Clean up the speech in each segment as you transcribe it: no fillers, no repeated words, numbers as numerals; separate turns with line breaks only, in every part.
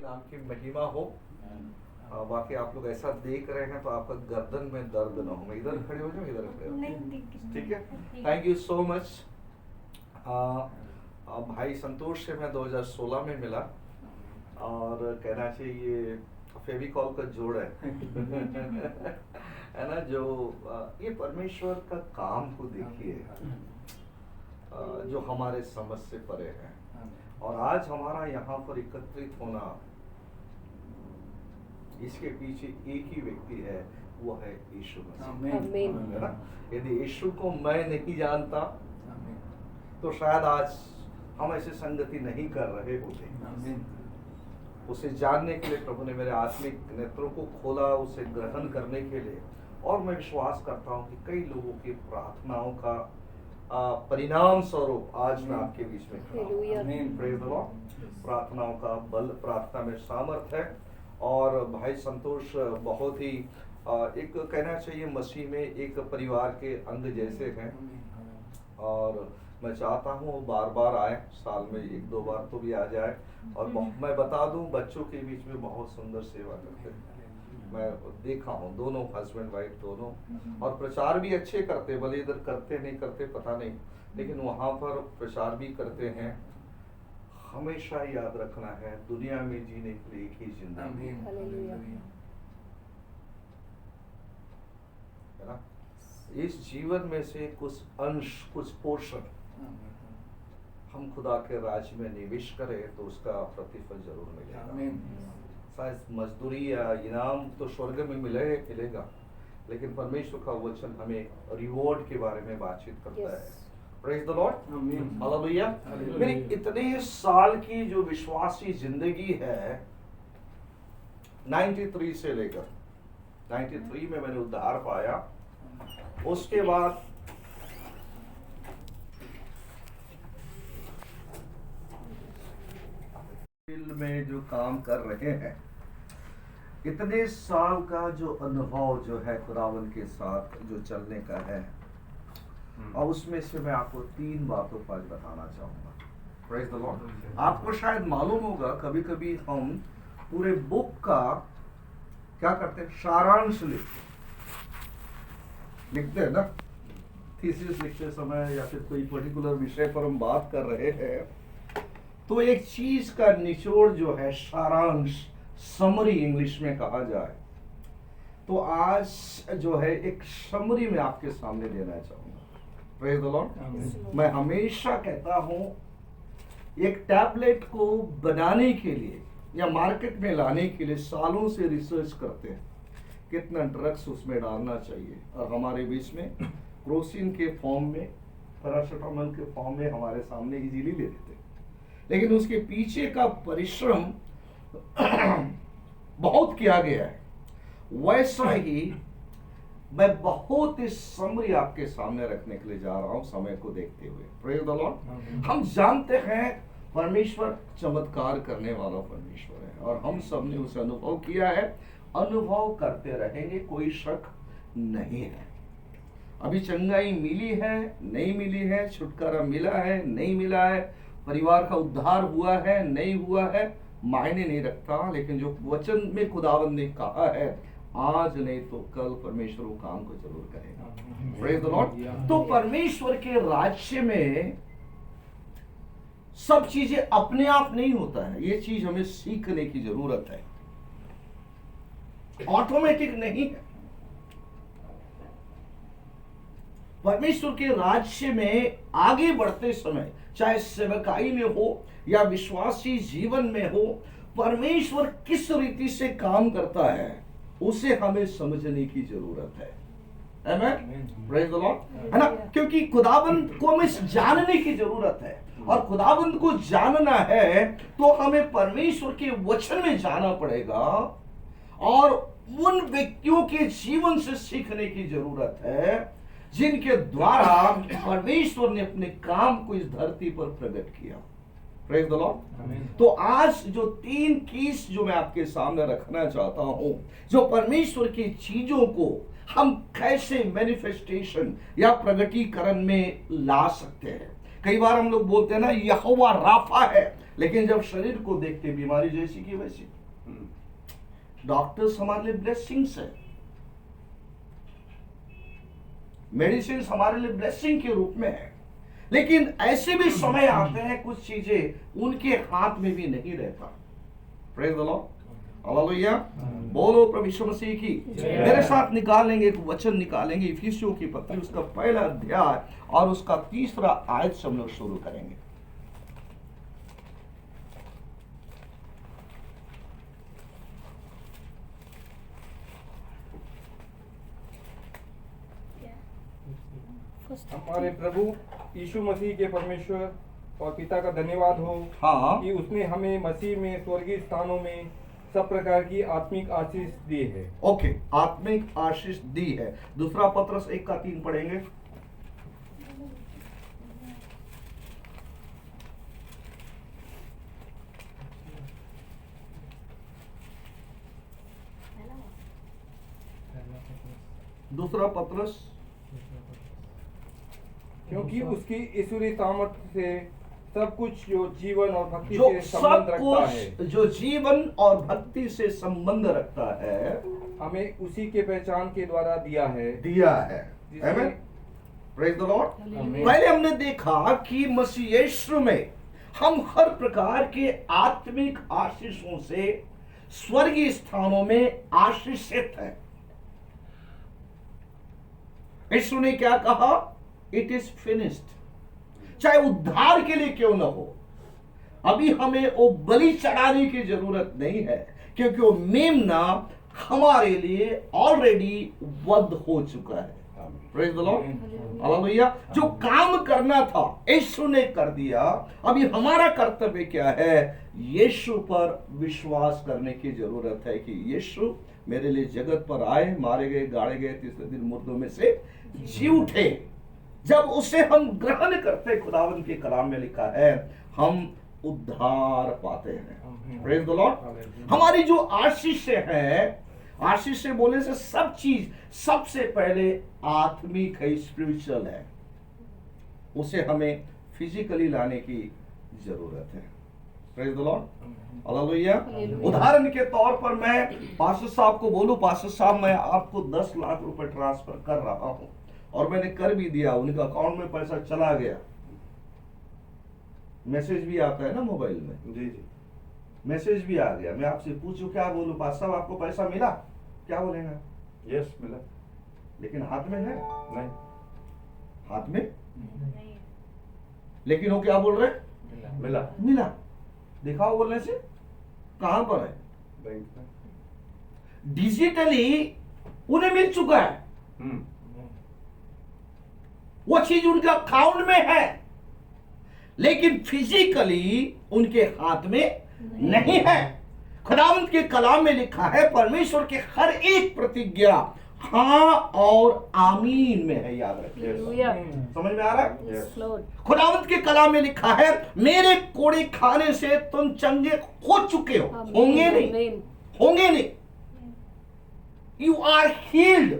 नाम की महिमा हो। बाकी आप लोग ऐसा देख रहे हैं तो आपका गर्दन में दर्द ना हो। मैं इधर खड़े हो जाऊँ, इधर खड़े हो, ठीक है। Thank you so much. भाई संतोष से मैं 2016 में मिला और कहना चाहिए फेविकॉल का जोड़ है है ना। जो ये परमेश्वर का काम को देखिए, जो हमारे समझ से परे है। और आज हमारा यहाँ पर एकत्रित होना, इसके पीछे एक ही व्यक्ति है, वो है यीशु मसीह, है ना। यदि यीशु को मैं नहीं जानता तो शायद आज हम ऐसे संगति नहीं कर रहे होते। उसे जानने के लिए प्रभु ने मेरे आत्मिक नेत्रों को खोला, उसे ग्रहण करने के लिए। और मैं विश्वास करता हूँ कि कई लोगों की प्रार्थनाओं का परिणाम स्वरूप आज मैं आपके बीच में खड़ा हूं। Praise the Lord. प्रार्थनाओं का बल, प्रार्थना में सामर्थ है। और भाई संतोष बहुत ही एक कहना चाहिए मसीह में एक परिवार के अंग जैसे हैं। और मैं चाहता हूँ वो बार बार आए, साल में 1-2 बार तो भी आ जाए। और मैं बता दूं, बच्चों के बीच में बहुत सुंदर सेवा करते हैं। मैं देखा हूँ, दोनों हस्बैंड वाइफ दोनों, और प्रचार भी अच्छे करते, भले इधर करते नहीं करते पता नहीं, लेकिन वहाँ पर प्रचार भी करते हैं। हमेशा याद रखना है, दुनिया में जीने के लिए एक ही जिंदगी है ना। इस जीवन में से कुछ अंश, कुछ पोर्शन हम खुदा के राज्य में निवेश करें तो उसका प्रतिफल जरूर मिलेगा। शायद मजदूरी या इनाम तो स्वर्ग में मिलेगा, लेकिन परमेश्वर का वचन हमें रिवॉर्ड के बारे में बातचीत करता है। Praise the Lord, hallelujah. मेरी इतने साल की जो विश्वासी जिंदगी है, 93 से लेकर 93 में मैंने उद्धार पाया। उसके बाद में जो काम कर रहे हैं, इतने साल का जो अनुभव जो है खुदावन के साथ जो चलने का है, और उसमें से मैं आपको 3 बातों पर बताना चाहूंगा। Praise the Lord. आपको शायद मालूम होगा, कभी कभी हम पूरे बुक का क्या करते हैं, सारांश लिखते हैं ना। थीसिस लिखते समय या फिर कोई पर्टिकुलर विषय पर हम बात कर रहे हैं, तो एक चीज का निचोड़ जो है, सारांश, समरी इंग्लिश में कहा जाए, तो आज जो है एक समरी में आपके सामने देना चाहूंगा। Praise the Lord. मैं हमेशा कहता हूं, एक टैबलेट को बनाने के लिए या मार्केट में लाने के लिए सालों से रिसर्च करते हैं, कितना ड्रग्स उसमें डालना चाहिए। और हमारे बीच में क्रोसिन के फॉर्म में, पैरासिटामोल के फॉर्म में हमारे सामने इजीली ले लेते हैं, लेकिन उसके पीछे का परिश्रम बहुत किया गया है। वैसा ही मैं बहुत ही समरी आपके सामने रखने के लिए जा रहा हूं, समय को देखते हुए। Praise the Lord. हम जानते हैं परमेश्वर चमत्कार करने वाला परमेश्वर है, और हम सब ने उसे अनुभव किया है, अनुभव करते रहेंगे, कोई शक नहीं है। अभी चंगाई मिली है, नहीं मिली है, छुटकारा मिला है, नहीं मिला है, परिवार का उद्धार हुआ है, नहीं हुआ है, मायने नहीं रखता। लेकिन जो वचन में खुदावंद ने कहा है, आज नहीं तो कल परमेश्वर वो काम को जरूर करेगा। Praise the Lord. तो परमेश्वर के राज्य में सब चीजें अपने आप नहीं होता है, ये चीज हमें सीखने की जरूरत है, ऑटोमेटिक नहीं है। परमेश्वर के राज्य में आगे बढ़ते समय, चाहे सेवकाई में हो या विश्वासी जीवन में हो, परमेश्वर किस रीति से काम करता है उसे हमें समझने की जरूरत है। आमेन, प्रेज द लॉर्ड, है ना। क्योंकि खुदाबंद को हमें जानने की जरूरत है, और खुदाबंद को जानना है तो हमें परमेश्वर के वचन में जाना पड़ेगा, और उन व्यक्तियों के जीवन से सीखने की जरूरत है जिनके द्वारा परमेश्वर ने अपने काम को इस धरती पर प्रकट किया। Praise the Lord. तो आज जो 3 कीज जो मैं आपके सामने रखना चाहता हूं, जो परमेश्वर की चीजों को हम कैसे मैनिफेस्टेशन या प्रगटीकरण में ला सकते हैं। कई बार हम लोग बोलते हैं ना, यहोवा राफा है, लेकिन जब शरीर को देखते बीमारी जैसी की वैसी। डॉक्टर्स हमारे लिए ब्लेसिंग्स है, मेडिसिन हमारे लिए ब्लेसिंग के रूप में है, लेकिन ऐसे भी समय आते हैं कुछ चीजें उनके हाथ में भी नहीं रहता। प्रेज द लॉर्ड, हालेलुया, बोलो प्रभु यीशु मसीह की। मेरे साथ निकालेंगे एक वचन, निकालेंगे इफिसियों की पत्री उसका पहला अध्याय और उसका 3 आयत से हम लोग शुरू करेंगे।
हमारे प्रभु यीशु मसीह के परमेश्वर और पिता का धन्यवाद हो कि उसने हमें मसीह में स्वर्गीय स्थानों में सब प्रकार की आत्मिक आशीष दी है।
ओके, आत्मिक आशीष दी है। 2 पत्रस 1:3 पढ़ेंगे। दूसरा पत्रस,
क्योंकि उसकी ईश्वरीय सामर्थ्य से सब कुछ जो जीवन और भक्ति से संबंध रखता है,
जो जीवन और भक्ति से संबंध रखता है,
हमें उसी के पहचान के द्वारा दिया है।
आमीन, प्रेज द लॉर्ड। पहले हमने देखा कि मसीह यीशु में हम हर प्रकार के आत्मिक आशीषों से स्वर्गीय स्थानों में आशीषित हैं। यीशु ने क्या कहा? It is finished. चाहे उद्धार के लिए क्यों ना हो, अभी हमें वो बलि चढ़ाने की जरूरत नहीं है, क्योंकि वो मेमना हमारे लिए ऑलरेडी वध हो चुका है। Praise the Lord, hallelujah. जो काम करना था यीशु ने कर दिया। अभी हमारा कर्तव्य क्या है? यीशु पर विश्वास करने की जरूरत है कि यीशु मेरे लिए जगत पर आए, मारे गए, गाड़े गए, तीसरे दिन मुर्दों में से जी उठे। जब उसे हम ग्रहण करते, खुदावंद के कलाम में लिखा है, हम उद्धार पाते हैं। Praise the Lord. हमारी जो आशीष है, आशीष से बोलने से सब चीज सबसे पहले आत्मिक है, स्पिरिचुअल है, उसे हमें फिजिकली लाने की जरूरत है। Praise the Lord, hallelujah. उदाहरण के तौर पर मैं पास्टर साहब को बोलूं, पास्टर साहब मैं आपको 10 लाख रुपए ट्रांसफर कर रहा हूं, और मैंने कर भी दिया, उनका अकाउंट में पैसा चला गया। मैसेज भी आता है ना मोबाइल में,
जी जी,
मैसेज भी आ गया। मैं आपसे पूछूं, क्या बोलूं? पास्टर साहब आपको पैसा मिला? क्या बोलेगा?
यस मिला।
लेकिन हाथ में है?
नहीं,
हाथ में नहीं। लेकिन वो क्या बोल रहे?
मिला।
मिला। दिखाओ बोलने से। कहां पर है?
बैंक में।
डिजिटली उन्हें मिल चुका है, वो चीज उनके अकाउंट में है, लेकिन फिजिकली उनके हाथ में नहीं है। खुदावंद के कलाम में लिखा है, परमेश्वर के हर एक प्रतिज्ञा हाँ और आमीन में है। याद रखिए, समझ में आ रहा है? खुदावंद के कलाम में लिखा है, मेरे कोड़े खाने से तुम चंगे हो चुके हो। होंगे नहीं, होंगे नहीं। You are healed.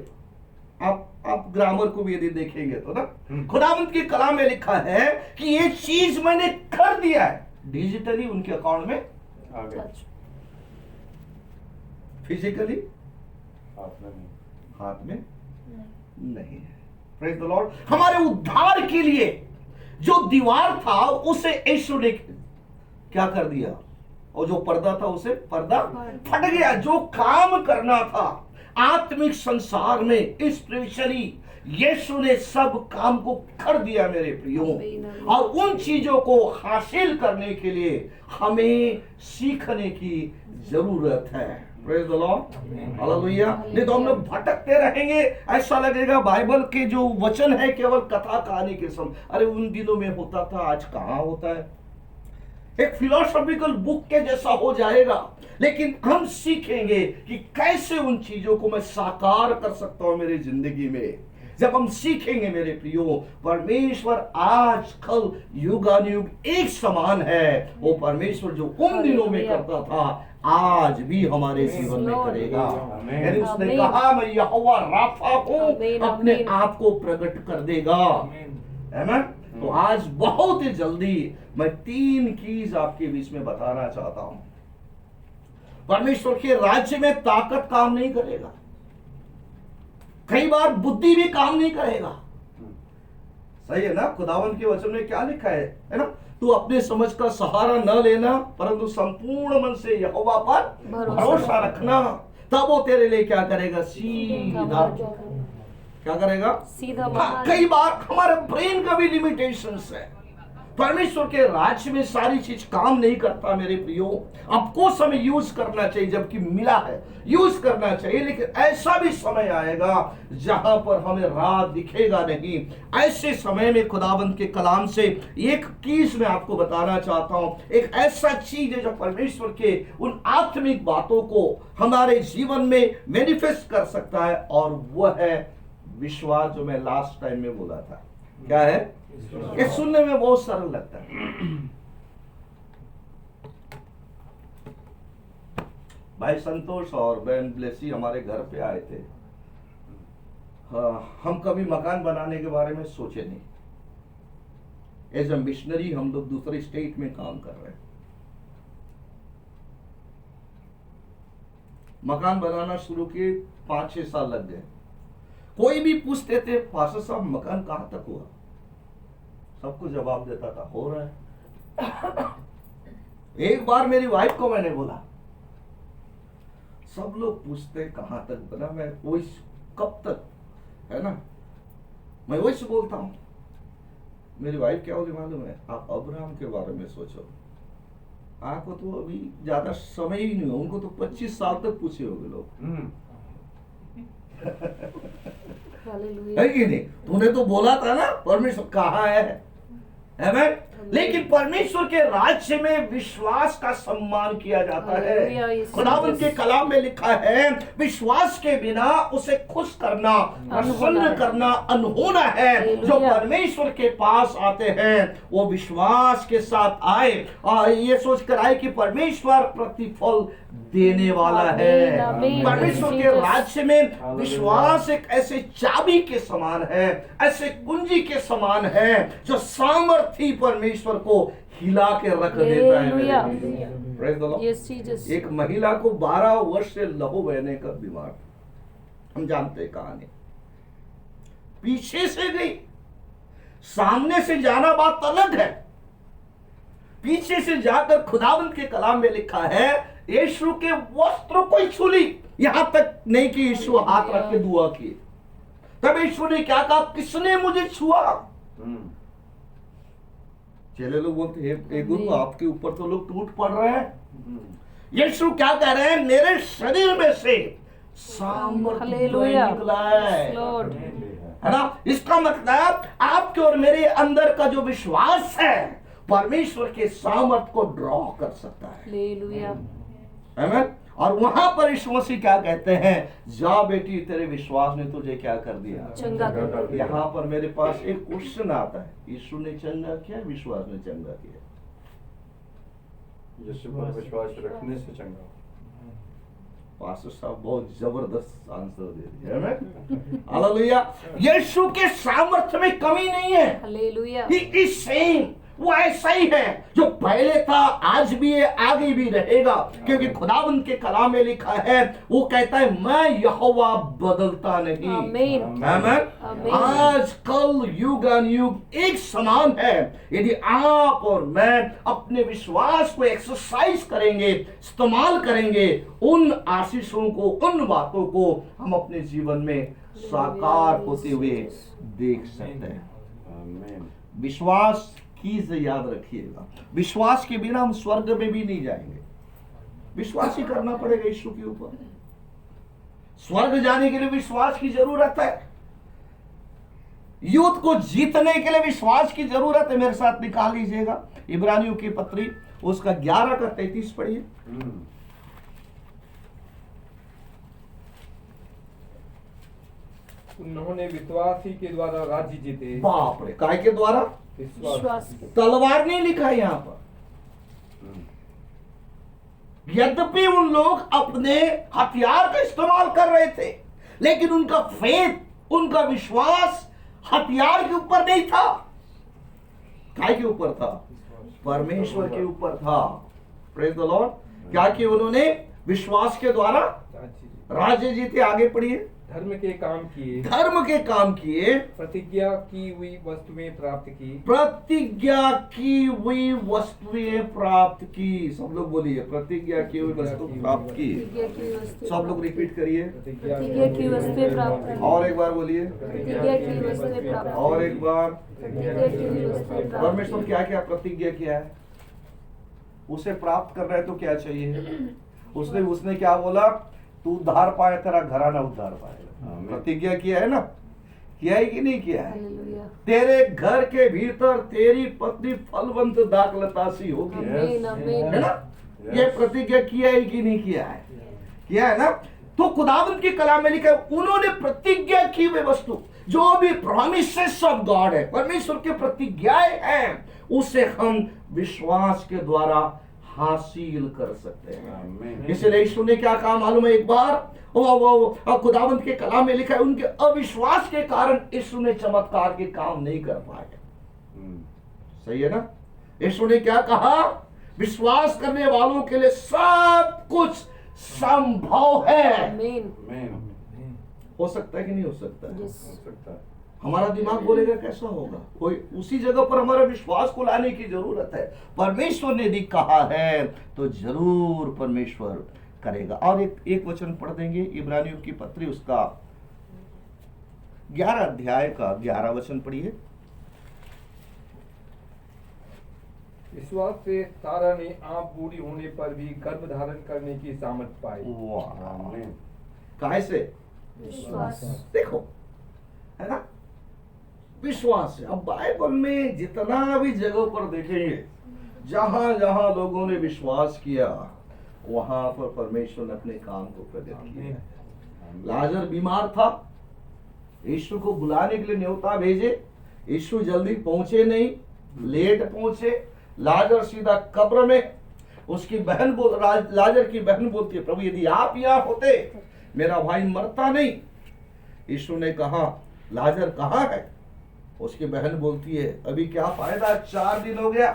आप ग्रामर को भी यदि देखेंगे तो ना, खुदावंद के कलाम में लिखा है कि ये चीज मैंने कर दिया है। डिजिटली उनके अकाउंट में
आ गया,
फिजिकली
हाथ में नहीं।
हाथ में नहीं है। Praise the Lord. हमारे उद्धार के लिए जो दीवार था उसे यीशु ने क्या कर दिया, और जो पर्दा था उसे पर्दा फट गया। जो काम करना था आत्मिक संसार में, स्पिरिचुअली, यीशु ने सब काम को कर दिया मेरे प्रियो। और उन चीजों को हासिल करने के लिए हमें सीखने की जरूरत है। Praise the Lord, hallelujah. नहीं तो हम लोग भटकते रहेंगे, ऐसा लगेगा बाइबल के जो वचन है केवल कथा कहानी के सम। अरे उन दिनों में होता था, आज कहां होता है। एक फिलोसॉफिकल बुक के जैसा हो जाएगा, लेकिन हम सीखेंगे कि कैसे उन चीजों को मैं साकार कर सकता हूं मेरी जिंदगी में। जब हम सीखेंगे मेरे प्रियो, परमेश्वर आज कल युगानुयुग एक समान है। वो परमेश्वर जो उन दिनों में करता था आज भी हमारे जीवन में करेगा। यानी उसने कहा, मैं यहोवा राफा हूं, अपने आप को प्रकट कर देगा। आमीन। तो आज बहुत ही जल्दी मैं 3 चीज आपके बीच में बताना चाहता हूं। परमेश्वर के राज्य में ताकत काम नहीं करेगा, कई बार बुद्धि भी काम नहीं करेगा। सही है ना? खुदावंत के वचन में क्या लिखा है ना? तू अपने समझ का सहारा न लेना, परंतु संपूर्ण मन से यहोवा पर भरोसा रखना, तब वो तेरे लिए क्या करेगा? सीधा क्या करेगा? सीधा। कई बार हमारे ब्रेन का भी लिमिटेशंस है। परमेश्वर के राज्य में सारी चीज काम नहीं करता मेरे प्रियो। आपको समय यूज करना चाहिए, जबकि मिला है यूज करना चाहिए, लेकिन ऐसा भी समय आएगा जहां पर हमें राह दिखेगा नहीं। ऐसे समय में खुदाबंद के कलाम से एक चीज मैं आपको बताना चाहता हूं। एक ऐसा चीज है जो परमेश्वर के उन आत्मिक बातों को हमारे जीवन में मैनिफेस्ट कर सकता है, और वह है विश्वास, जो मैं लास्ट टाइम में बोला था। क्या है? ये सुनने में बहुत सरल लगता है। भाई संतोष और बहन ब्लेसी हमारे घर पे आए थे। हम कभी मकान बनाने के बारे में सोचे नहीं। एज ए मिशनरी हम लोग दूसरे स्टेट में काम कर रहे हैं। मकान बनाना शुरू किए 5-6 साल लग गए। कोई भी पूछते थे, पास्टर साहब मकान कहां तक हुआ? सबको जवाब देता था, हो रहा है। एक बार मेरी वाइफ को मैंने बोला, सब लोग पूछते कहां तक बना, मैं वही कब तक, है ना? मैं वही से बोलता हूं। मेरी वाइफ क्या बोली मालूम है? आप अब्राहम के बारे में सोचो। आपको तो अभी ज्यादा समय ही नहीं हो, उनको तो 25 साल तक पूछे होंगे लोग। है कि नहीं? तूने तो बोला था ना परमेश्वर कहाँ है? आमीन। लेकिन परमेश्वर के राज्य में विश्वास का सम्मान किया जाता है। खुदावंत के कलाम में लिखा है, विश्वास के बिना उसे खुश करना, प्रसन्न करना अनहोना है। जो परमेश्वर के पास आते हैं वो विश्वास के साथ आए, और ये सोचकर आए कि परमेश्वर प्रतिफल देने वाला है। परमेश्वर के राज्य में विश्वास एक ऐसे चाबी के समान है, ऐसे कुंजी के समान है, जो सामर्थी परमेश्वर को हिला के रख देता है। एक महिला को 12 वर्ष से लहू बहने का बीमार, हम जानते हैं कहानी। पीछे से गई, सामने से जाना बात अलग है। पीछे से जाकर खुदावंत के कलाम में लिखा है, यीशु के वस्त्रों को ही छू ली। यहां तक नहीं कि यीशु हाथ रख के दुआ की। तब यीशु ने क्या कहा? किसने मुझे छुआ? चेले लोग बोलते हे गुरु, आपके ऊपर तो लोग टूट पड़ रहे हैं। यीशु क्या कह रहे हैं? मेरे शरीर में से सामर्थ्य निकला है ना? इसका मतलब आपके और मेरे अंदर का जो विश्वास है परमेश्वर के सामर्थ्य को ड्रॉ कर सकता है। आमीन। और वहां पर यीशु मसीह क्या कहते हैं? जा बेटी, तेरे विश्वास ने तुझे क्या कर दिया? चंगा कर दिया। यहाँ पर मेरे पास एक क्वेश्चन आता है, यीशु ने चंगा किया, विश्वास ने चंगा किया?
यीशु पर विश्वास रखने से चंगा।
पास्टर साहब बहुत जबरदस्त आंसर दे दिया। हालेलुया। यीशु के सामर्थ्य में कमी नहीं है। हालेलुया। ही इज सेम, वो ऐसा ही है जो पहले था, आज भी है, आगे भी रहेगा। क्योंकि खुदावंत के कलाम में लिखा है, वो कहता है मैं यहोवा बदलता नहीं। आमीन। आज कल युग युग एक समान है। यदि आप और मैं अपने विश्वास को एक्सरसाइज करेंगे, इस्तेमाल करेंगे, उन आशीषों को, उन बातों को हम अपने जीवन में साकार होते हुए देख सकते हैं। आमीन। विश्वास चीज याद रखिएगा, विश्वास के बिना हम स्वर्ग में भी नहीं जाएंगे। विश्वास ही करना पड़ेगा यीशु के ऊपर। स्वर्ग जाने के लिए विश्वास की जरूरत है। युद्ध को जीतने के लिए विश्वास की जरूरत है। मेरे साथ निकाल लीजिएगा इब्रानियों की पत्री, उसका 11 का 33 पढ़िए।
उन्होंने विश्वास ही के द्वारा राज्य जीते।
बाप रे, काय के द्वारा? विश्वास। तलवार नहीं लिखा यहाँ पर। यद्यपि उन लोग अपने हथियार का इस्तेमाल कर रहे थे, लेकिन उनका फेथ, उनका विश्वास हथियार के ऊपर नहीं था। काय के ऊपर था? परमेश्वर के ऊपर था। Praise the Lord. क्या किया उन्होंने? विश्वास के द्वारा राज्य जीते। आगे पढ़िए।
धर्म के काम किए,
धर्म के काम किए,
प्रतिज्ञा की हुई वस्तुएं प्राप्त की,
प्रतिज्ञा की हुई वस्तुएं प्राप्त की। सब लोग बोलिए, प्रतिज्ञा की हुई वस्तु प्राप्त की। सब लोग रिपीट करिए,
प्रतिज्ञा की वस्तुएं प्राप्त की।
और एक बार बोलिए,
प्रतिज्ञा की वस्तुएं प्राप्त की।
और एक बार।
प्रतिज्ञा की वस्तुएं प्राप्त
परमेश्वर क्या क्या प्रतिज्ञा किया है? उसे प्राप्त कर रहा है तो क्या चाहिए? उसने क्या बोला? तू उद्धार पाए, तेरा घराना उद्धार पाएगा। प्रतिज्ञा किया है ना? किया है कि नहीं किया है?
हालेलुया।
तेरे घर के भीतर तेरी पत्नी फलवंत दाखलता सी होगी,
आमीन, आमीन।
है ना? ये प्रतिज्ञा किया है कि नहीं किया है? किया है ना? तो खुदावंत की कलाम में लिखा है, उन्होंने प्रतिज्ञा की हुई वस्तु, जो भी प्रॉमिसेस ऑफ गॉड है, परमेश्वर की प्रतिज्ञाएं हैं, उसे हम विश्वास के द्वारा हासिल कर सकते हैं। इसलिए यीशु ने क्या कहा मालूम है? एक बार वो खुदावंत के कलाम में लिखा है, उनके अविश्वास के कारण यीशु ने चमत्कार के काम नहीं कर पाए। सही है ना? यीशु ने क्या कहा? विश्वास करने वालों के लिए सब कुछ संभव है।
आमीन।
हो सकता है कि नहीं हो सकता है?
यस।
सकता है।
हमारा दिमाग बोलेगा कैसा होगा? कोई उसी जगह पर हमारा विश्वास को लाने की जरूरत है। परमेश्वर ने यदि कहा है तो जरूर परमेश्वर करेगा। और एक वचन पढ़ देंगे, इब्रानियों की पत्री उसका 11 अध्याय का 11 वचन पढ़िए।
विश्वास से सारा ने आप बूढ़ी होने पर भी गर्भ धारण करने की सामर्थ पाई।
वाह! काहे से?
विश्वास।
देखो, है ना? विश्वास है। अब बाइबल में जितना भी जगह पर देखेंगे, जहां जहां लोगों ने विश्वास किया, वहां पर परमेश्वर ने अपने काम को प्रकट किया। लाजर बीमार था, यीशु को बुलाने के लिए न्योता भेजे, यीशु जल्दी पहुंचे नहीं, लेट पहुंचे। लाजर सीधा कब्र में, उसकी बहन लाजर की बहन बोलती है, प्रभु यदि आप यहाँ होते मेरा भाई मरता नहीं। यीशु ने कहा, लाजर कहाँ है? उसकी बहन बोलती है, अभी क्या फायदा, 4 दिन हो गया।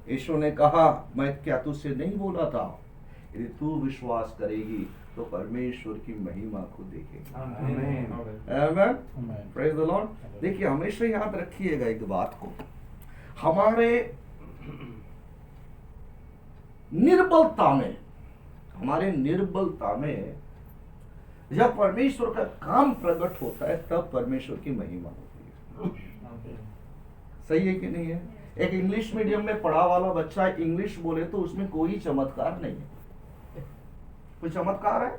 यीशु ने कहा, मैं क्या तुझसे नहीं बोला था, यदि तू विश्वास करेगी तो परमेश्वर की महिमा को देखेगी। आमीन। Praise the Lord. देखिए, हमेशा याद रखिएगा एक बात को, हमारे निर्बलता में जब परमेश्वर का काम प्रकट होता है, तब परमेश्वर की महिमा होती है। सही है कि नहीं है? एक इंग्लिश मीडियम में पढ़ा वाला बच्चा इंग्लिश बोले तो उसमें कोई चमत्कार नहीं है। कोई चमत्कार है?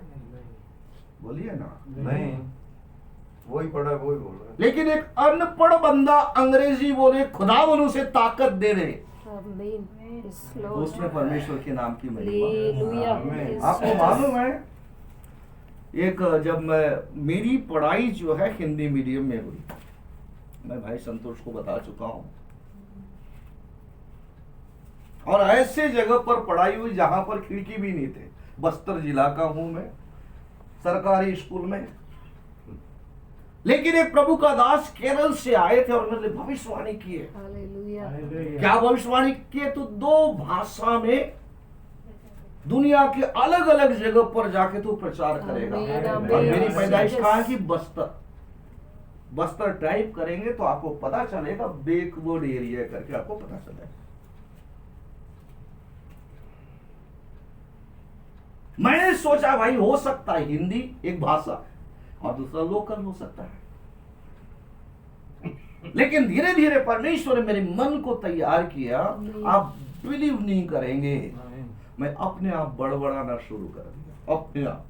बोलिए ना।
नहीं, वही पढ़ा है वही बोल रहा है।
लेकिन एक अनपढ़ बंदा अंग्रेजी बोले, खुदावन उसे ताकत दे दे,
आमीन। यस
तो
लॉर्ड।
उसमें परमेश्वर के नाम की महिमा।
हालेलुया।
आमीन।
आपको मालूम है, एक जब मेरी पढ़ाई जो है हिंदी मीडियम में हुई, मैं भाई संतोष को बता चुका हूं, और ऐसे जगह पर पढ़ाई हुई जहां पर खिड़की भी नहीं थे। बस्तर जिला का हूं मैं, सरकारी स्कूल में। लेकिन एक प्रभु का दास केरल से आए थे और उन्होंने भविष्यवाणी की है।
हालेलुया।
क्या भविष्यवाणी किए? तो 2 भाषा में दुनिया के अलग अलग जगह पर जाके तू प्रचार करेगा।
आमीन,
और
आमीन।
मेरी पैदाइश कहाँ है? कि बस्तर टाइप करेंगे तो आपको पता चलेगा, बैकवर्ड एरिया करके आपको पता चलेगा। मैंने सोचा भाई हो सकता है हिंदी एक भाषा और दूसरा लोकल हो सकता है, लेकिन धीरे धीरे परमेश्वर ने मेरे मन को तैयार किया। आप बिलीव नहीं करेंगे, मैं अपने आप बड़बड़ाना शुरू कर दिया, अपने आप।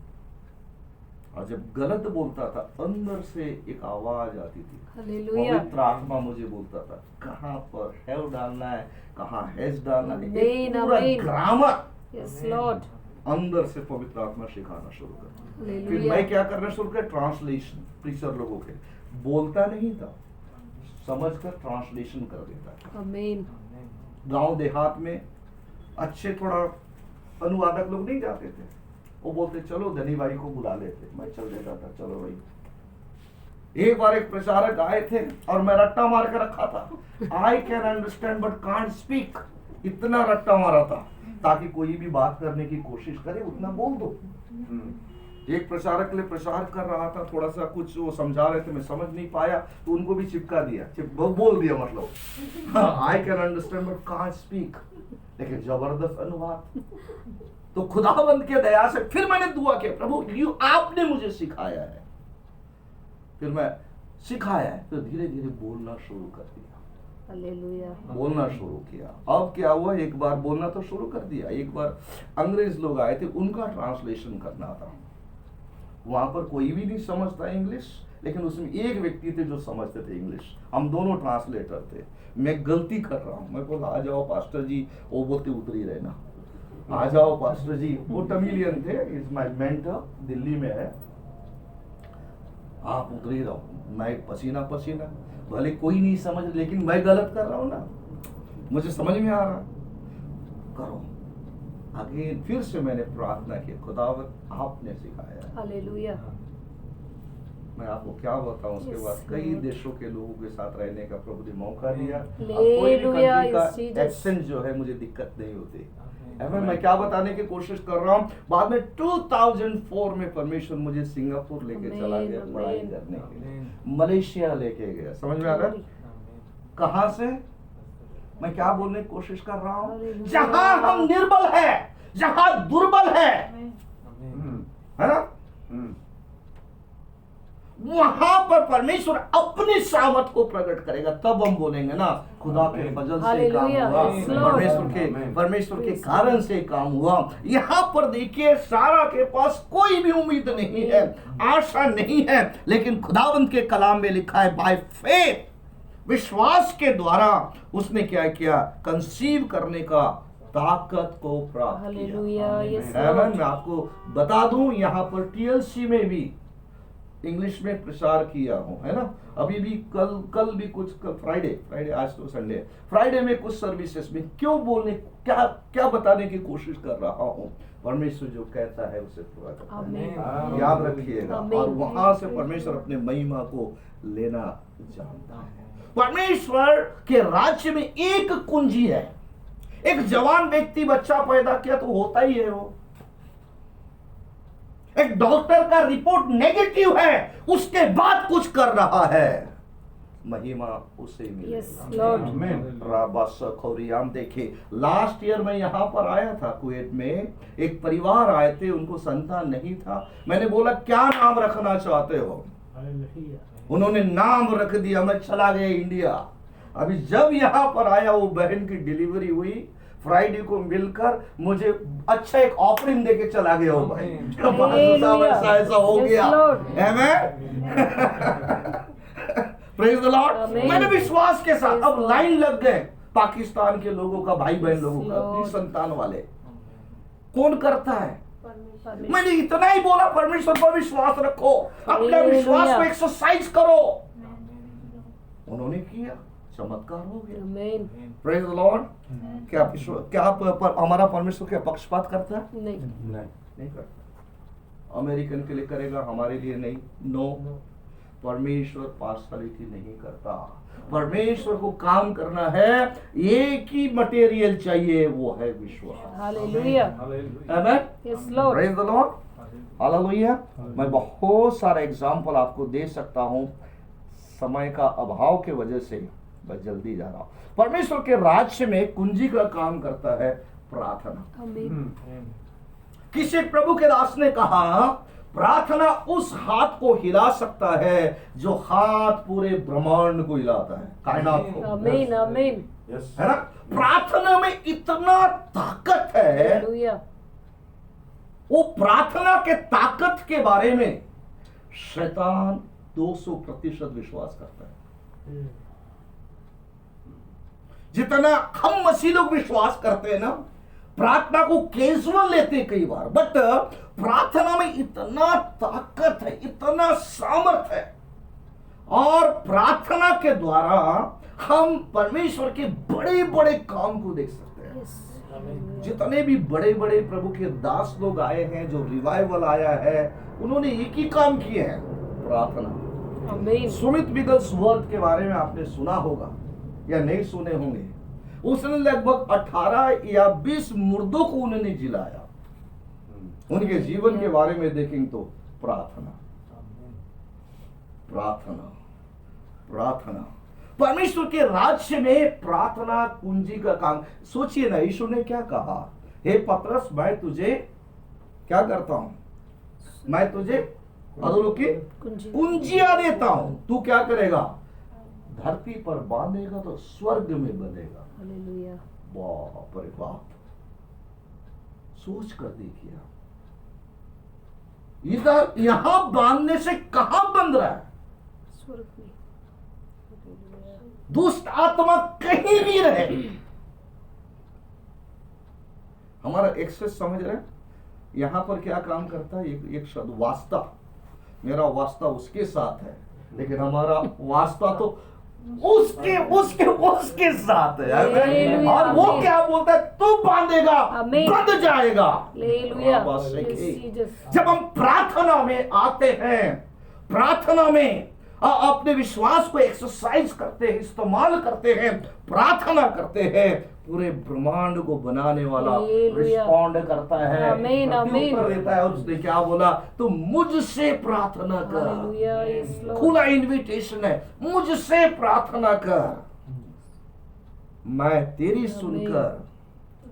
और जब गलत बोलता था, अंदर से एक आवाज आती थी,
हालेलुया।
पवित्र आत्मा मुझे बोलता था कहाँ पर हैव डालना है, कहाँ हैज डालना है,
आमीन,
एक पूरा
आमीन।
Grammar
yes Lord.
अंदर से पवित्र आत्मा सिखाना शुरू कर। फिर
हालेलुया।
मैं क्या करना शुरू किया? ट्रांसलेशन, प्रीचर लोगों के बोलता नहीं था, समझकर ट्रांसलेशन कर देता था।
आमीन।
गांव देहात में अच्छे थोड़ा अनुवादक लोग नहीं जाते थे, वो बोलते चलो धनी भाई को बुला लेते, मैं चल देता था, चलो भाई एक बार एक प्रचारक आए थे और मैं रट्टा मार के रखा था। I can understand but can't speak. इतना रट्टा मारा था ताकि कोई भी बात करने की कोशिश करे उतना बोल दो। एक प्रचारक के लिए प्रचार कर रहा था, थोड़ा सा कुछ वो समझा रहे थे, मैं समझ नहीं पाया तो उनको भी चिपका दिया, बोल दिया मतलब I can understand but can't speak. लेकिन जबरदस्त अनुवाद। तो खुदावंद के दया से फिर मैंने दुआ किया, प्रभु आपने मुझे सिखाया है, फिर मैं सिखाया है, तो धीरे धीरे बोलना शुरू कर दिया।
हालेलुया।
बोलना शुरू किया। अब क्या हुआ, एक बार बोलना तो शुरू कर दिया। एक बार अंग्रेज लोग आए थे, उनका ट्रांसलेशन करना था। वहां पर कोई भी नहीं समझता इंग्लिश, लेकिन उसमें एक व्यक्ति थे जो समझते थे इंग्लिश। हम दोनों ट्रांसलेटर थे। मैं गलती कर रहा हूँ, मैं बोला आ जाओ पास्टर जी, वो बोलते उतर ही रहना, आ जाओ पास्टर जी। वो तमिलियन थे, इज माय मेंटर, दिल्ली में है, आप उतर ही रहो। मैं पसीना पसीना, भले कोई नहीं समझ, लेकिन मैं गलत कर रहा हूँ ना, मुझे समझ में आ रहा, करो आगे। फिर से मैंने प्रार्थना की, खुदावंद आपने सिखाया।
हालेलुया।
मैं आपको क्या बताऊं, उसके बाद कई देशों के लोगों के साथ रहने का प्रभु ने मौका दिया।
हालेलुया।
एक्सेंट जो है मुझे दिक्कत नहीं होती। मैं क्या बताने की कोशिश कर रहा हूँ, बाद में 2004 में परमेश्वर मुझे सिंगापुर लेके चला गया पढ़ाई करने के लिए, मलेशिया लेके गया। समझ में आ रहा है कहां से मैं क्या बोलने की कोशिश कर रहा हूँ? जहां हम निर्बल है, जहां दुर्बल है ना, वहां पर परमेश्वर अपनी सामर्थ को प्रकट करेगा। तब हम बोलेंगे ना खुदा के फजल से काम हुआ, परमेश्वर के कारण से काम हुआ। यहाँ पर देखिए सारा के पास कोई भी उम्मीद नहीं है, आशा नहीं है, लेकिन खुदावंत के कलाम में लिखा है बाय फेथ, विश्वास के द्वारा उसने क्या किया, कंसीव करने का ताकत को प्राप्त किया। मैं आपको बता दूं, यहाँ पर TLC में भी इंग्लिश में प्रचार किया हूं, है ना। अभी भी कल भी कुछ, फ्राइडे, आज तो संडे, फ्राइडे में कुछ सर्विसेज में क्यों बोलने, क्या बताने की कोशिश कर रहा हूं, परमेश्वर जो कहता है उसे पूरा करता है, याद रखिएगा। और वहां से परमेश्वर अपने महिमा को लेना जानता है। परमेश्वर के राज्य में एक कुंजी है। एक जवान व्यक्ति बच्चा पैदा किया तो होता ही है वो, एक डॉक्टर का रिपोर्ट नेगेटिव है, उसके बाद कुछ कर रहा है, महिमा उसे मिलेगी। देखिए लास्ट ईयर मैं यहाँ पर आया था कुवैत में, एक परिवार आए थे, उनको संतान नहीं था। मैंने बोला क्या नाम रखना चाहते हो? उन्होंने नाम रख दिया। मैं चला गया इंडिया। अभी जब यहाँ पर आया, वो बहन की डिलीवरी हुई, फ्राइडे को मिलकर मुझे अच्छा एक ऑफरिंग देके चला गया हो भाई। ऐसा हो गया। Praise the Lord. मैंने विश्वास के साथ, अब लाइन लग गए पाकिस्तान के लोगों का, भाई बहन लोगों का, संतान वाले। कौन करता है? मैंने इतना ही बोला, परमेश्वर पर विश्वास रखो, अपने विश्वास को एक्सरसाइज करो। उन्होंने किया, चमत्कार हो गया। Praise the Lord. क्या हमारा परमेश्वर क्या पक्षपात करता है? नहीं करता। अमेरिकन के लिए करेगा, हमारे लिए नहीं। नो, परमेश्वर पार्शलिटी नहीं करता। परमेश्वर को काम करना है, एक ही मटेरियल चाहिए, वो है विश्वास। Hallelujah. Praise the Lord. Hallelujah. मैं बहुत सारा एग्जांपल आपको दे सकता हूं, समय का अभाव के वजह से बस जल्दी जा रहा हूं। परमेश्वर के राज्य में कुंजी का काम करता है प्रार्थना। किसी प्रभु के दास ने कहा, प्रार्थना उस हाथ को हिला सकता है जो हाथ पूरे ब्रह्मांड को हिलाता है, कायनात को।
आमीन, आमीन।
है ना। प्रार्थना में इतना ताकत है। वो प्रार्थना के ताकत के बारे में शैतान 200% विश्वास करता है। जितना हम मसीह लोग विश्वास करते हैं ना, प्रार्थना को कैजुअल लेते हैं कई बार, बट प्रार्थना में इतना ताकत है, इतना सामर्थ है, और प्रार्थना के द्वारा हम परमेश्वर के बड़े बड़े काम को देख सकते हैं। जितने भी बड़े बड़े प्रभु के दास लोग आए हैं, जो रिवाइवल आया है, उन्होंने एक ही काम किए हैं, प्रार्थना।
आमीन।
स्मिथ विगलस्वर्थ के बारे में आपने सुना होगा या नहीं सुने होंगे। उसने लगभग 18 या 20 मुर्दों को उन्होंने जिलाया। उनके जीवन के बारे में देखेंगे तो प्रार्थना प्रार्थना प्रार्थना, परमेश्वर के राज्य में प्रार्थना कुंजी का काम। सोचिए ना, यीशु ने क्या कहा, हे पतरस मैं तुझे क्या करता हूं, मैं तुझे अधोलोक की कुंजियां देता हूं, तू क्या करेगा, धरती पर बांधेगा तो स्वर्ग में बंधेगा।
हालेलुया।
बाप रे बाप, सोच कर देखिए, इधर यहां बांधने से कहां बंध रहा है,
स्वर्ग में। हालेलुया।
दुष्ट आत्मा कहीं भी रहे। हमारा एक्सेस समझ रहे हैं, यहां पर क्या काम करता है, एक शब्द वास्ता, मेरा वास्ता उसके साथ है, लेकिन हमारा वास्ता तो उसके उसके उसके साथ है। और वो क्या बोलता है, तू बांधेगा बंध जाएगा।
हालेलुया।
जब हम प्रार्थना में आते हैं, प्रार्थना में अपने विश्वास को एक्सरसाइज करते हैं, इस्तेमाल करते हैं, प्रार्थना करते हैं, पूरे ब्रह्मांड को बनाने वाला रिस्पॉन्ड करता है,
आमीन, आमीन।
उत्तर देता है। उसने क्या बोला, तो मुझसे प्रार्थना कर। खुला इनविटेशन है, मुझसे प्रार्थना कर, मैं तेरी सुनकर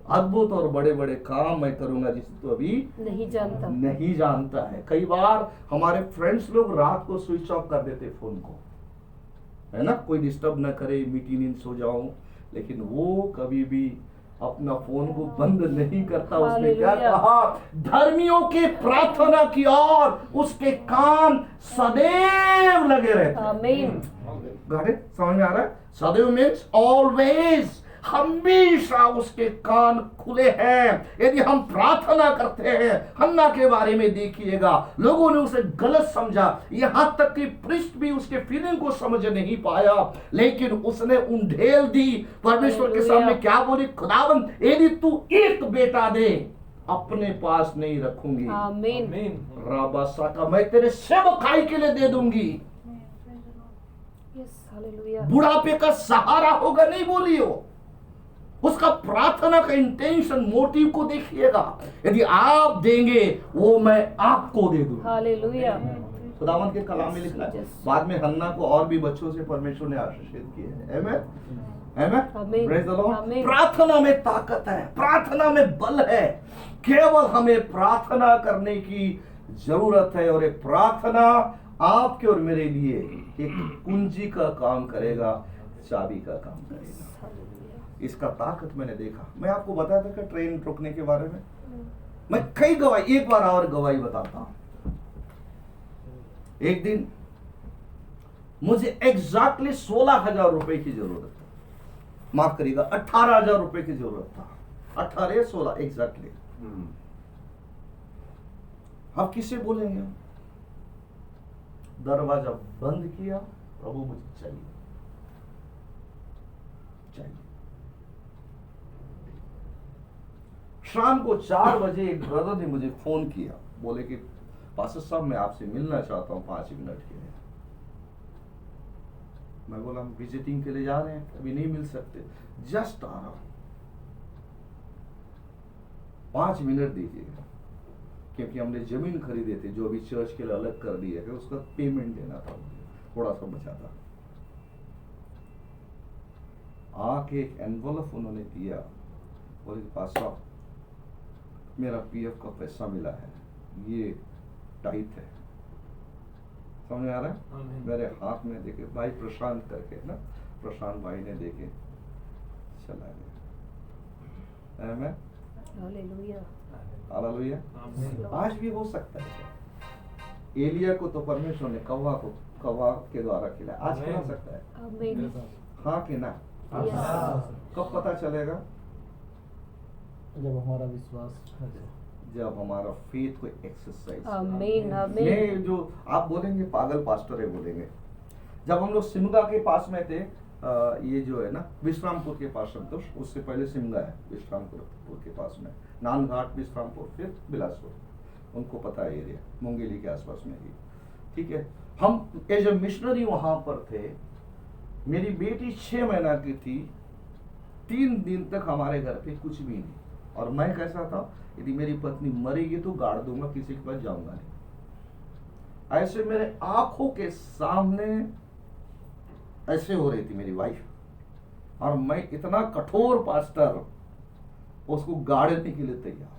अद्भुत और बड़े बड़े काम मैं करूंगा जिसे तो अभी नहीं जानता है। कई बार हमारे फ्रेंड्स लोग रात को स्विच ऑफ कर देते फोन को, है ना, कोई डिस्टर्ब ना करे, मीठी नींद सो जाऊं, लेकिन वो कभी भी अपना फोन को बंद नहीं करता। उसने क्या कहा, धर्मियों के प्रार्थना की और उसके कान सदैव लगे रहते।
आमीन।
समझ में आ रहा है, सदैव मीन्स ऑलवेज, हमेशा उसके कान खुले हैं। यदि हम प्रार्थना करते हैं, हन्ना के बारे में देखिएगा, लोगों ने उसे गलत समझा, यहां तक कि प्रीस्ट भी उसके फीलिंग को समझ नहीं पाया, लेकिन उसने उंडेल दी परमेश्वर के सामने। क्या बोली, खुदावंद यदि तू एक बेटा दे, अपने पास नहीं रखूंगी।
आमीन।
राबासा का मैं तेरे सेवकाई के लिए दे दूंगी।
हालेलुया।
बुढ़ापे का सहारा होगा नहीं बोली हो, उसका प्रार्थना का इंटेंशन, मोटिव को देखिएगा। यदि आप देंगे वो मैं आपको दे दूंगा।
हालेलुया।
खुदावंद के कलाम में लिखा है, बाद में हन्ना को और भी बच्चों से परमेश्वर ने आशीषित किए हैं। आमीन। Praise the Lord. प्रार्थना में ताकत है, प्रार्थना में बल है, केवल हमें प्रार्थना करने की जरूरत है। और एक प्रार्थना आपके और मेरे लिए एक कुंजी का काम करेगा, चाबी का काम करेगा। इसका ताकत मैंने देखा। मैं आपको बताया था कि ट्रेन रुकने के बारे में मैं कई गवाही, एक बार और गवाही बताता हूं। एक दिन मुझे एग्जैक्टली 16,000 रुपए की जरूरत था, माफ करिएगा 18,000 रुपए की जरूरत था, 18 या 16 एग्जैक्टली। अब किसे बोलेंगे, दरवाजा बंद किया, प्रभु मुझे चाहिए। शाम को 4 बजे एक ब्रदर ने मुझे फोन किया, बोले कि पास्टर साहब मैं आपसे मिलना चाहता हूं 5 मिनट के लिए। मैं बोला हम विजिटिंग के लिए जा रहे हैं, अभी नहीं मिल सकते, जस्ट आ रहा हूं, 5 मिनट दीजिएगा, क्योंकि हमने जमीन खरीदे थे जो अभी चर्च के लिए अलग कर दिए थे, उसका पेमेंट देना था, थोड़ा सा बचा था। आके एक एनवलप उन्होंने दिया, बोले पास्टर साहब मेरा पीएफ का पैसा मिला है, ये टाइट है। समझ में आ रहा है? मेरे हाथ में देखे, भाई प्रशांत करके ना, प्रशांत भाई ने देखे, चला गया। आमीन। हालेलुया। हालेलुया। आज भी हो सकता है। एलिया को तो परमेश्वर ने कौवा के द्वारा खिलाया, आज खिला सकता है।
आमीन।
हाँ कि ना? कब पता चलेगा?
जब हमारा विश्वास,
जब हमारा फेथ को एक्सरसाइज।
आमीन। आमीन।
जो आप बोलेंगे पागल पास्टर है बोलेंगे, जब हम लोग सिमगा के पास में थे, ये जो है ना विश्रामपुर के पास, संतोष उससे पहले सिमगा है, विश्रामपुर के पास में नानघाट, विश्रामपुर, फिर बिलासपुर, उनको पता है एरिया, मुंगेली के आसपास में ही। ठीक है। हम एज ए मिशनरी वहां पर थे। मेरी बेटी 6 महीना की थी। 3 दिन तक हमारे घर पे कुछ भी नहीं। और मैं कैसा था, यदि मेरी पत्नी मरेगी तो गाड़ दूंगा, किसी के पास जाऊंगा नहीं। ऐसे मेरे आंखों के सामने ऐसे हो रही थी मेरी वाइफ, और मैं इतना कठोर पास्टर, उसको गाड़ने के लिए तैयार।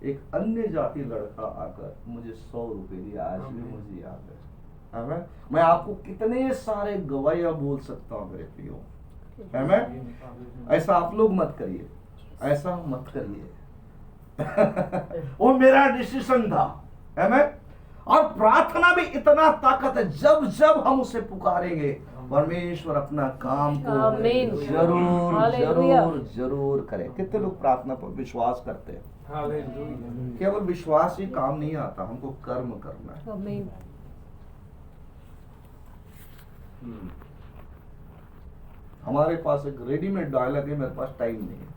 एक अन्य जाति लड़का आकर मुझे 100 रुपए दिया, आज भी मुझे याद है। मैं आपको कितने सारे गवाहियां बोल सकता हूँ मेरे प्रियो, है मैं। ऐसा आप लोग मत करिए, ऐसा मत करिए। वो मेरा डिसीजन था, है मैं। और प्रार्थना भी इतना ताकत है, जब जब हम उसे पुकारेंगे परमेश्वर अपना काम को जरूर जरूर जरूर करे। कितने लोग प्रार्थना पर विश्वास करते हैं? केवल विश्वास ही काम नहीं आता, हमको कर्म करना है। हमारे पास एक रेडीमेड डायलॉग है, मेरे पास टाइम नहीं है।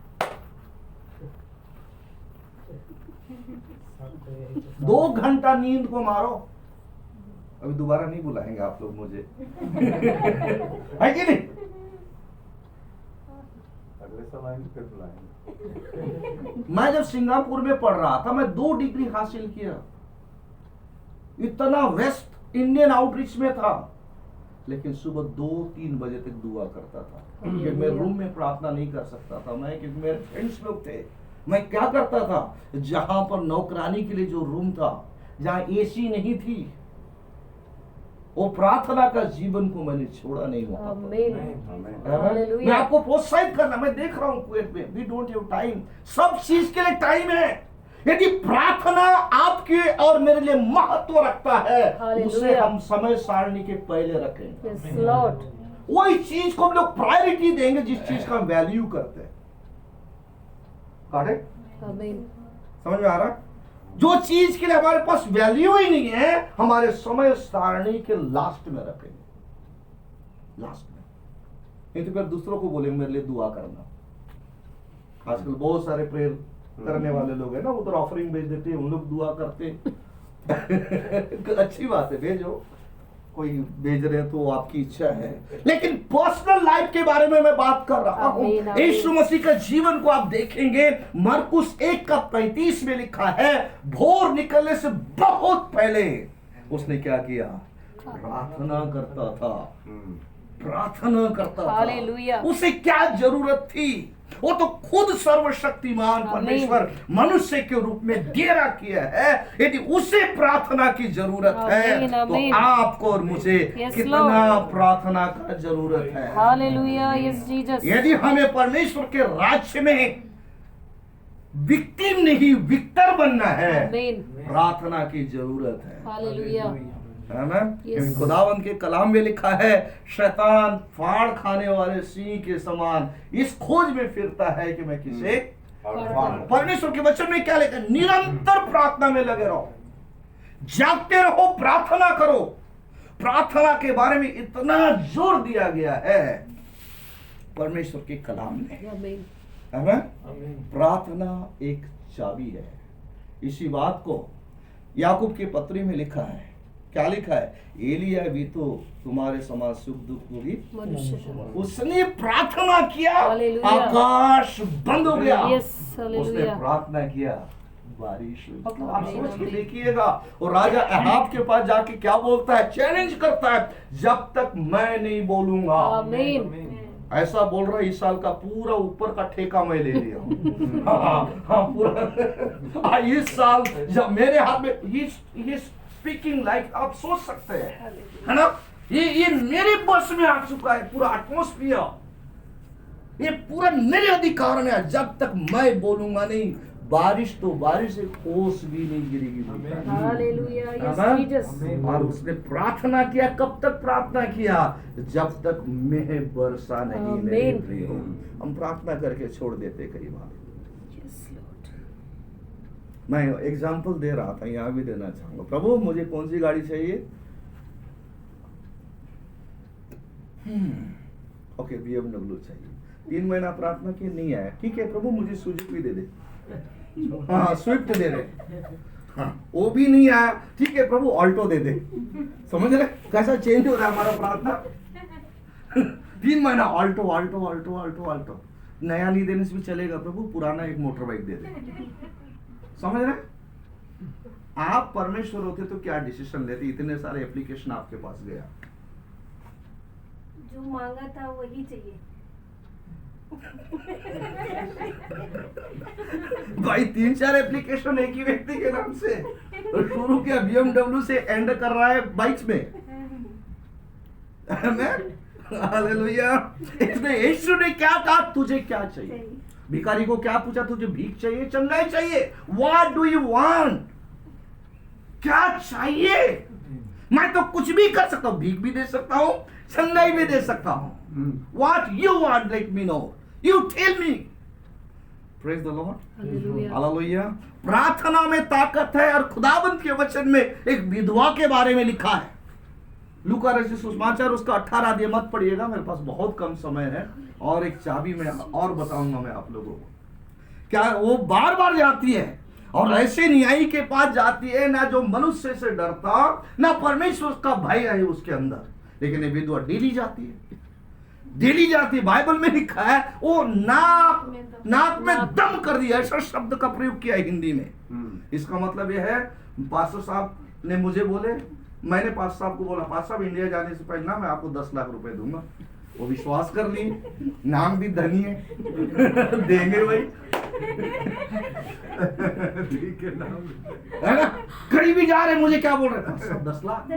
2 घंटा नींद को मारो, अभी दोबारा नहीं बुलाएंगे आप लोग मुझे, है कि नहीं?
अगले साल आएंगे फिर बुलाएंगे।
मैं जब सिंगापुर में पढ़ रहा था, मैं 2 डिग्री हासिल किया। इतना वेस्ट इंडियन आउटरीच में था, लेकिन सुबह 2-3 बजे तक दुआ करता था। क्योंकि मैं रूम में प्रार्थना नहीं कर सकता था मैं, क्योंकि मेरे फ्रेंड्स लोग थे। मैं क्या करता था, जहां पर नौकरानी के लिए जो रूम था, जहां एसी नहीं थी, वो प्रार्थना का जीवन को मैंने छोड़ा नहीं हुआ। मैं आपको प्रोत्साहित करना, मैं देख रहा हूं कुवैत में, वी डोंट हैव टाइम। सब चीज के लिए टाइम है। यदि प्रार्थना आपके और मेरे लिए महत्व रखता है, उसे हम समय सारणी के पहले रखें। वही चीज को हम लोग प्रायोरिटी देंगे जिस चीज का हम वैल्यू करते हैं। समझ में आ रहा है? जो चीज के लिए हमारे पास वैल्यू ही नहीं है, हमारे समय सारणी के लास्ट में रखेंगे, लास्ट में। नहीं तो फिर दूसरों को बोलेंगे मेरे लिए दुआ करना। आजकल बहुत सारे प्रेयर करने वाले लोग हैं ना, उधर ऑफरिंग भेज देते हैं, उन लोग दुआ करते हैं। अच्छी बात है, भेजो, कोई भेज रहे हैं तो आपकी इच्छा है, लेकिन पर्सनल लाइफ के बारे में मैं बात कर रहा हूँ। यीशु मसीह का जीवन को आप देखेंगे, मरकुस 1:35 में लिखा है, भोर निकलने से बहुत पहले उसने क्या किया? प्रार्थना करता था, प्रार्थना करता था। उसे क्या जरूरत थी? वो तो खुद सर्वशक्तिमान परमेश्वर मनुष्य के रूप में डेरा किया है। यदि उसे प्रार्थना की जरूरत है, तो आपको और मुझे कितना प्रार्थना का जरूरत है।
Hallelujah, yes Jesus.
यदि हमें परमेश्वर के राज्य में विक्टिम नहीं विक्टर बनना है, प्रार्थना की जरूरत है।
हालेलुया,
है ना? खुदावंद के कलाम में लिखा है, शैतान फाड़ खाने वाले सिंह के समान इस खोज में फिरता है कि मैं किसे फाड़ूं। परमेश्वर के वचन में क्या लिखा? निरंतर प्रार्थना में लगे रहो, जागते रहो, प्रार्थना करो। प्रार्थना के बारे में इतना जोर दिया गया है परमेश्वर के कलाम में, है ना? प्रार्थना एक चाबी है। इसी बात को याकूब की पत्री में लिखा है। क्या लिखा है? एलिया भी तो तुम्हारे समान सुख दुख को भी उसने प्रार्थना किया, आकाश बंद हो गया। उसने प्रार्थना किया, बारिश हुई। मतलब आप सोच के देखिएगा, और राजा अहाब के पास जाके क्या बोलता है? चैलेंज करता है, जब तक मैं नहीं बोलूंगा। ऐसा बोल रहा है, इस साल का पूरा ऊपर का ठेका मैं ले लिया हूं। हाँ, पूरा इस साल जब मेरे हाथ में स्पीकिंग लाइक आप सोच सकते हैं, है ना? ये मेरे बस में आ चुका है, पूरा एटमॉस्फियर, ये पूरा मेरे अधिकार में है। जब तक मैं बोलूंगा नहीं, बारिश तो बारिश एक ओस भी नहीं गिरेगी।
Hallelujah, yes Jesus.
और उसने प्रार्थना किया। कब तक प्रार्थना किया? जब तक मैं वर्षा नहीं मिली। हम प्रार्थना करके छोड़ देते कई बार। मैं एग्जाम्पल दे रहा था, यहाँ भी देना चाहूंगा। प्रभु मुझे कौन सी गाड़ी चाहिए? ओके, BMW चाहिए। 3 महीना प्रार्थना की, नहीं आया। ठीक है प्रभु, मुझे सुजुकी दे दे। हाँ, स्विफ्ट दे दे। हाँ, वो भी नहीं आया, ठीक है प्रभु ऑल्टो दे दे। समझ रहे कैसा चेंज हो रहा है हमारा प्रार्थना। 3 महीना Alto Alto Alto Alto Alto, नया नहीं देने से भी चलेगा प्रभु, पुराना एक मोटर बाइक दे दे। समझ रहे आप परमेश्वर होते तो क्या डिसीजन लेते, इतने सारे एप्लीकेशन आपके पास गया।
जो मांगा था वही चाहिए।
भाई 3-4 एप्लीकेशन एक ही व्यक्ति के नाम से, और शुरू किया BMW से, एंड कर रहा है बाइक्स में। हालेलुया। इसमें यीशु ने क्या कहा, तुझे क्या चाहिए? भिखारी को क्या पूछा, तुझे भीख चाहिए, चंगाई चाहिए? What do you want? क्या चाहिए? मैं तो कुछ भी कर सकता हूं, भीख भी दे सकता हूं, चंगाई भी दे सकता हूं। What you want, let me know. You tell me. Praise the Lord.
Hallelujah.
Hallelujah. प्रार्थना में ताकत है, और खुदावंत के वचन में एक विधवा के बारे में लिखा है। लूका रचित सुसमाचार उसका 18 अध्याय मत पढ़िएगा, मेरे पास बहुत कम समय है, और एक चाबी में और बताऊंगा मैं आप लोगों को। क्या वो बार बार जाती है और ऐसे न्यायी के पास जाती है, ना जो मनुष्य से डरता, ना परमेश्वर का भय है उसके अंदर, लेकिन ये विधवा डेली जाती है, डेली जाती है। बाइबल में लिखा है वो नाक में दम कर दिया, ऐसा शब्द का प्रयोग किया है हिंदी में। इसका मतलब यह है, पास्टर साहब ने मुझे बोले, मैंने पास्टर साहब को बोला, पास्टर साहब इंडिया जाने से पहले ना मैं आपको 10 लाख रुपए दूंगा। वो विश्वास कर ली, नाम भी धनी है, देंगे भाई।
ठीक है, नाम
है ना, कहीं भी जा रहे मुझे क्या बोल रहे, सब 10 लाख।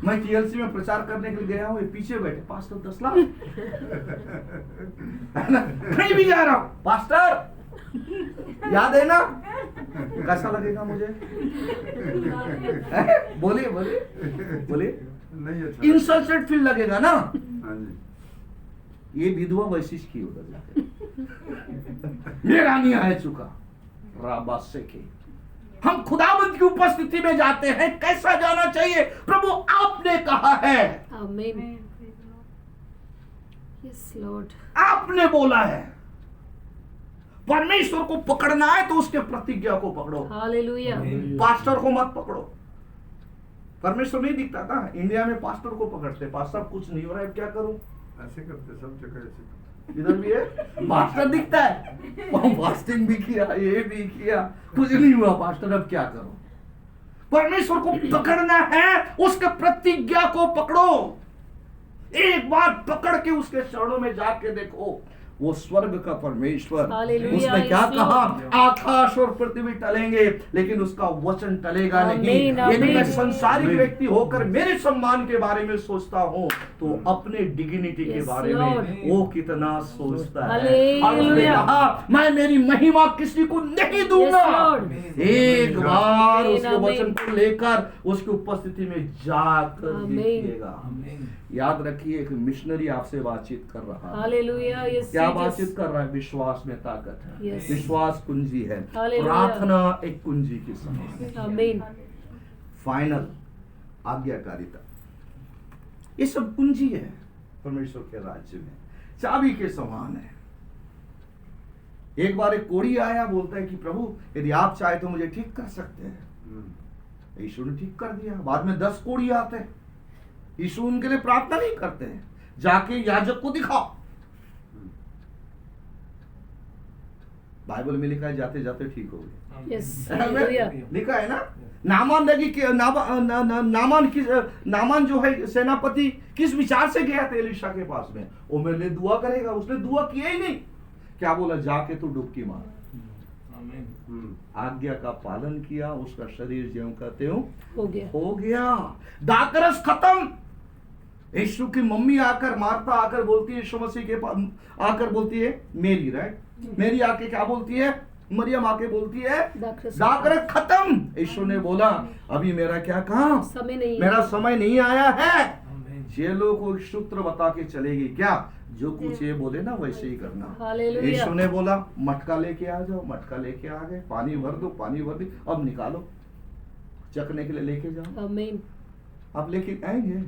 मैं TLC में प्रचार करने के लिए गया हूँ, ये पीछे बैठे, पास्टर 10 लाख। है ना, कहीं भी जा रहा हूँ, पास्टर याद है ना, कैसा लगेगा मुझे? बोलिए बोलिए बोलिए,
नहीं अच्छा,
इंसल्टेड फील लगेगा ना।
हाँ जी।
ये विधवा वैशिष्ट की उधर जाके, मेरा नहीं आ चुका राबा से के। हम खुदावंत की उपस्थिति में जाते हैं, कैसा जाना चाहिए? प्रभु आपने कहा है,
Amen. Yes, Lord.
आपने बोला है। परमेश्वर को पकड़ना है तो उसके प्रतिज्ञा को पकड़ो,
Hallelujah.
पास्टर को मत पकड़ो। परमेश्वर नहीं दिखता था, इंडिया में पास्टर को पकड़ते, पास्टर कुछ नहीं हो रहा है, क्या करूं?
ऐसे करते सब जगह, ऐसे करते।
इधर भी है, पास्टर दिखता है, फास्टिंग भी किया, ये भी किया, कुछ नहीं हुआ पास्टर, अब क्या करो? परमेश्वर को पकड़ना है, उसके प्रतिज्ञा को पकड़ो। एक बार पकड़ के उसके चरणों में जाके देखो, वो स्वर्ग का परमेश्वर,
हालेलुया,
उसने क्या
यीशु।
कहा, आकाश और पृथ्वी टलेंगे लेकिन उसका वचन टलेगा नहीं।
आमीन,
यदि मैं
आमीन।
संसारिक व्यक्ति होकर मेरे सम्मान के बारे में सोचता हूँ, तो अपने डिग्निटी के
Yes,
बारे
Lord.
में वो कितना सोचता है।
हालेलुया।
और उसने कहा, मैं मेरी महिमा किसी को नहीं दूंगा।
Yes, Lord.
एक बार
आमीन,
उसके
आमीन।
वचन को लेकर उसकी उपस्थिति में जाकर
आमीन।
देखिएगा। याद रखिए, एक मिशनरी आपसे बातचीत कर रहा है।
Hallelujah. Yes,
क्या
Jesus.
बातचीत कर रहा है? विश्वास में ताकत है।
Yes.
विश्वास कुंजी है।
हालेलुया।
प्रार्थना एक कुंजी की समान है।
Amen.
फाइनल आज्ञाकारिता, ये सब कुंजी है परमेश्वर के राज्य में, चाबी के समान है। एक बार एक कोढ़ी आया, बोलता है कि प्रभु यदि आप चाहे तो मुझे ठीक कर सकते हैं। यीशु ने ठीक कर दिया। बाद में 10 कोढ़ी आते हैं, यीशु उनके लिए प्रार्थना नहीं करते हैं, जाके याजक को दिखाओ। बाइबल में लिखा है जाते जाते ठीक हो गए।
Yes. Hallelujah.
लिखा है ना, नामान लगी कि नामान जो है सेनापति किस विचार से गया था एलीशा के पास में, वो मेरे लिए दुआ करेगा, उसने दुआ किया ही नहीं। क्या बोला? जाके तू डुबकी मार। आज्ञा का पालन किया, उसका शरीर ज्यों का त्यों हो गया। दाकरस खत्म। यीशु की मम्मी आकर, मार्था आकर बोलती है यीशु मसीह के पास आकर बोलती है, मेरी राइट, मेरी आके क्या बोलती है? मरियम आके बोलती है दाकरस खत्म। यीशु ने बोला अभी मेरा क्या काम,
समय नहीं,
मेरा समय नहीं आया है। चेलों को सूत्र बता के चलेगी, क्या जो कुछ ये बोले ना वैसे ही करना।
हालेलुया।
यीशु ने बोला मटका लेके आ जाओ, मटका लेके आ गए, पानी भर दो, पानी भर दी, अब निकालो, चखने के लिए लेके जाओ।
आमीन।
आप लेके आएंगे,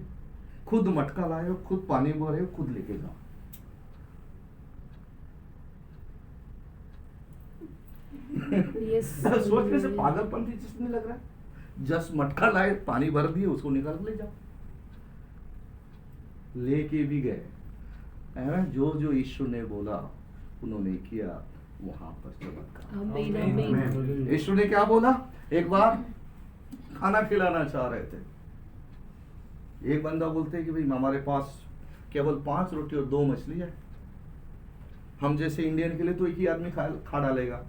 खुद मटका लाए हो, खुद पानी भरे हो, खुद लेके जाओ।
Yes.
सोचने से पागलपन भी जिसने लग रहा है। जस्ट मटका लाए, पानी भर दिए, उसको निकाल के ले जाओ। लेके भी गए, है ना? जो जो यीशु ने बोला उन्होंने किया, वहां पर चमत्कार।
आमीन आमीन।
यीशु ने क्या बोला? एक बार खाना खिलाना चाह रहे थे, एक बंदा बोलते कि भाई हमारे पास केवल 5 रोटी और 2 मछली है, हम जैसे इंडियन के लिए तो एक ही आदमी खा डालेगा।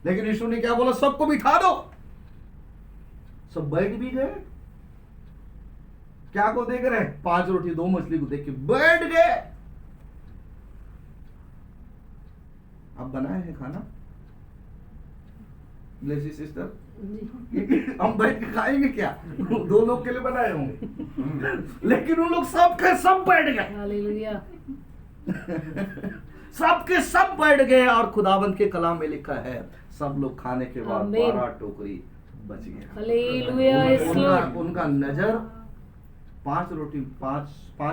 लेकिन यीशु ने क्या बोला? सबको बिठा दो। सब बैठ भी गए। क्या को देख रहे? 5 रोटी 2 मछली को देख के बैठ गए। अब बनाए हैं खाना, ब्लेसी सिस्टर, हम बैठ के खाएंगे क्या? 2 लोग के लिए बनाए होंगे। लेकिन उन लोग सब के सब बैठ गए।
हालेलुया।
सब के सब बैठ गए और खुदाबंद के कलाम में लिखा है सब लोग खाने के बाद 12 टोकरी बच गए।
हालेलुया। Yes Lord.
उनका नजर 5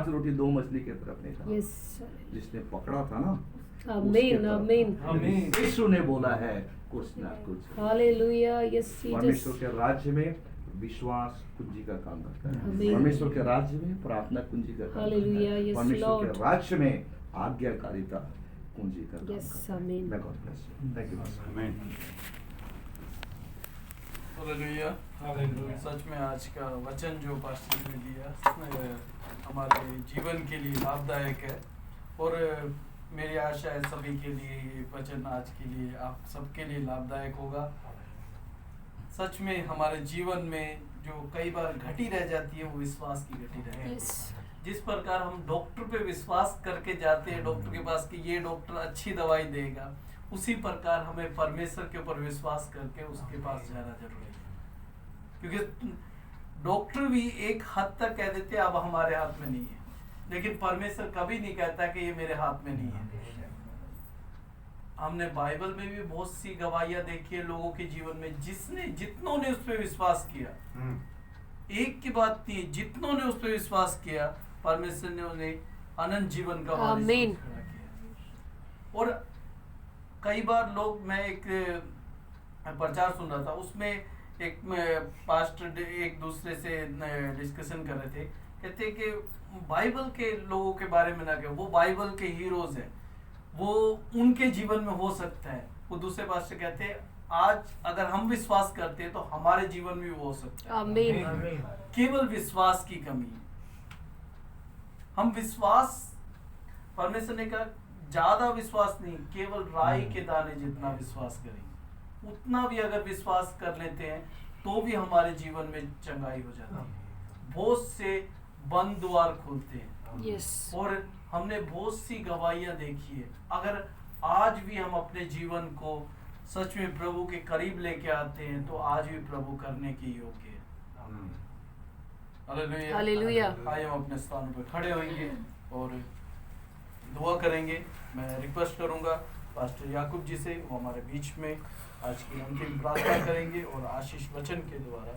रोटी 2 मछली की तरफ नहीं था।
यस।
जिसने पकड़ा था ना,
आमीन आमीन।
यीशु ने बोला है कुछ ना कुछ।
हालेलुया। यस
परमेश्वर के राज्य में विश्वास कुंजी का काम करता है।
आमीन।
परमेश्वर के राज्य में प्रार्थना कुंजी का काम करता
हालेलुया।
है।
यस
परमेश्वर
लॉर्ड।
के राज्य में आज्ञाकारिता कुंजी का काम
यस
करता है।
आमीन।
मैं God bless you. Thank you master.
Hallelujah. सच में आज का वचन जो पास्टर ने दिया हमारे जीवन के लिए लाभदायक है, और मेरी आशा है सभी के लिए ये वचन आज के लिए आप सबके लिए लाभदायक होगा। सच में हमारे जीवन में जो कई बार घटी रह जाती है वो विश्वास की घटी रह जाती है। जिस प्रकार हम डॉक्टर पे विश्वास करके जाते हैं डॉक्टर के पास कि ये डॉक्टर अच्छी दवाई देगा, उसी प्रकार हमें परमेश्वर के ऊपर विश्वास करके उसके पास जाना जरूरी है। क्योंकि डॉक्टर भी एक हद तक कह देते हैं अब हमारे हाथ में नहीं है, लेकिन परमेश्वर कभी नहीं कहता कि ये मेरे हाथ में नहीं है। हमने बाइबल में भी बहुत सी गवाहियां देखी है लोगों के जीवन में जितनों ने उस पर विश्वास किया। एक की बात नहीं, जितनों ने उस पर विश्वास किया परमेश्वर ने उन्हें अनंत जीवन का
आमीन।
खड़ा किया। और कई बार लोग, मैं एक प्रचार सुन रहा था, उसमें एक पास्टर एक दूसरे से डिस्कशन कर रहे थे, कहते कि बाइबल के लोगों के बारे में ना कहो, वो बाइबल के हीरोज हैं, वो उनके जीवन में हो सकता है। वो दूसरे पास्टर कहते हैं आज अगर हम विश्वास करते हैं तो हमारे जीवन में भी हो सकता है।
आमीन।
केवल विश्वास की कमी है। हम विश्वास, परमेश्वर ने कहा ज्यादा विश्वास नहीं, केवल राई के दाने जितना विश्वास करें, उतना भी अगर विश्वास कर लेते हैं तो भी हमारे जीवन में चंगाई हो जाती है। बहुत से बंद द्वार खुलते हैं।
यस।
और हमने बहुत सी गवाहियां देखी है। अगर आज भी हम अपने जीवन को सच में प्रभु के करीब लेके आते हैं तो आज भी प्रभु करने के योग्य है। हालेलुया।
हालेलुया।
आइए हम अपने स्थानों पर खड़े होंगे और दुआ करेंगे। मैं रिक्वेस्ट करूंगा पास्टर याकूब जी से, वो हमारे बीच में आज की अंतिम प्रार्थना करेंगे और आशीष वचन के द्वारा